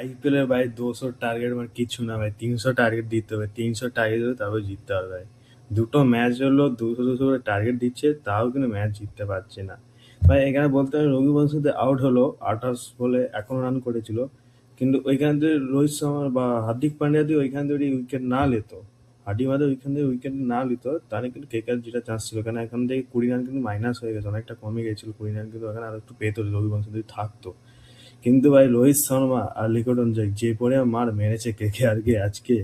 IPL এর ভাই 200 target মানে কিছু না ভাই, 300 টার্গেট দিতে হবে, 300 টার্গেট দিলে তারপর জিততে হবে ভাই। দুটো ম্যাচ হলো 200 200 করে টার্গেট দিচ্ছে, তাও কিন্তু ম্যাচ জিততে পারছে না ভাই। এখানে বলতে হবে রবিবংশতে আউট হলো 28 বলে 11 রান করেছিল, কিন্তু ওইখান থেকে রোহিত শর্মা বা হার্দিক পান্ডিয়া দিয়ে ওইখান থেকে উইকেট না নিত, হার্দিক পান্ডিয়া ওইখান থেকে উইকেট না নিত, তাহলে কিন্তু কেকেআর যেটা চান্স ছিল, কারণ এখান থেকে 20 রান কিন্তু মাইনাস হয়ে গেছে, অনেকটা কমে গেছিল 20 রান, কিন্তু এখানে আর একটু পেতো রবিবংশ যদি থাকতো। কিন্তু ভাই রোহিত শর্মা আর লিটন যায় যে পরিমাণ মার মেরেছে কেকেআরকে আজকে,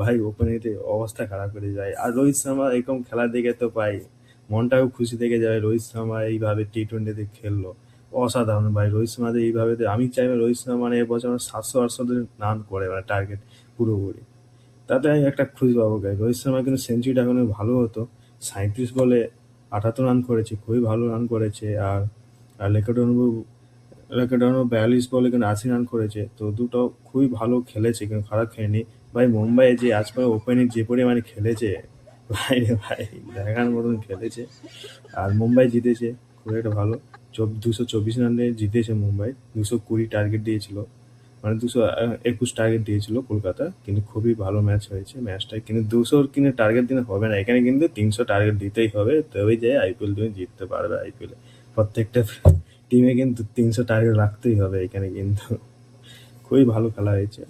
ভাই ওপেনিংতে অবস্থা খারাপ করে যায়। আর রোহিত শর্মা এরকম খেলা দেখে তো ভাই মনটাও খুশি থেকে যাবে, রোহিত শর্মা এইভাবে টি-20 খেললো, অসাধারণ ভাই। রোহিত শর্মা এইভাবে আমি চাইবো রোহিত শর্মা মানে এবছর 700-800 রান করে মানে টার্গেট পুরোপুরি, তাতে আমি একটা খুশি পাবো গাই। রোহিত শর্মা কিন্তু সেঞ্চুরিটা এখন ভালো হতো, 37 বলে 78 রান করেছে, খুবই ভালো রান করেছে। আর আর লেকেটনও 42 বলে কিন্তু 80 রান করেছে, তো দুটো খুবই ভালো খেলেছে, কিন্তু খারাপ খেলেনি ভাই। মুম্বাই যে আজ পরে ওপেনিং যে পরিমাণে খেলেছে ভাই রে ভাই, দেখার মতন খেলেছে। আর মুম্বাই জিতেছে খুব একটা ভালো, 224 রানে জিতেছে মুম্বাই। 220 টার্গেট দিয়েছিল, মানে 221 টার্গেট দিয়েছিল কলকাতা, কিন্তু খুবই ভালো ম্যাচ হয়েছে ম্যাচটা। কিন্তু 200 কিনে টার্গেট দিলে হবে না, এখানে কিন্তু 300 টার্গেট দিতেই হবে, তবেই যায় আইপিএল তুমি জিততে পারবে। আইপিএল প্রত্যেকটা টিমে কিন্তু 300 টার্গেট রাখতেই হবে এখানে, কিন্তু খুবই ভালো খেলা হয়েছে।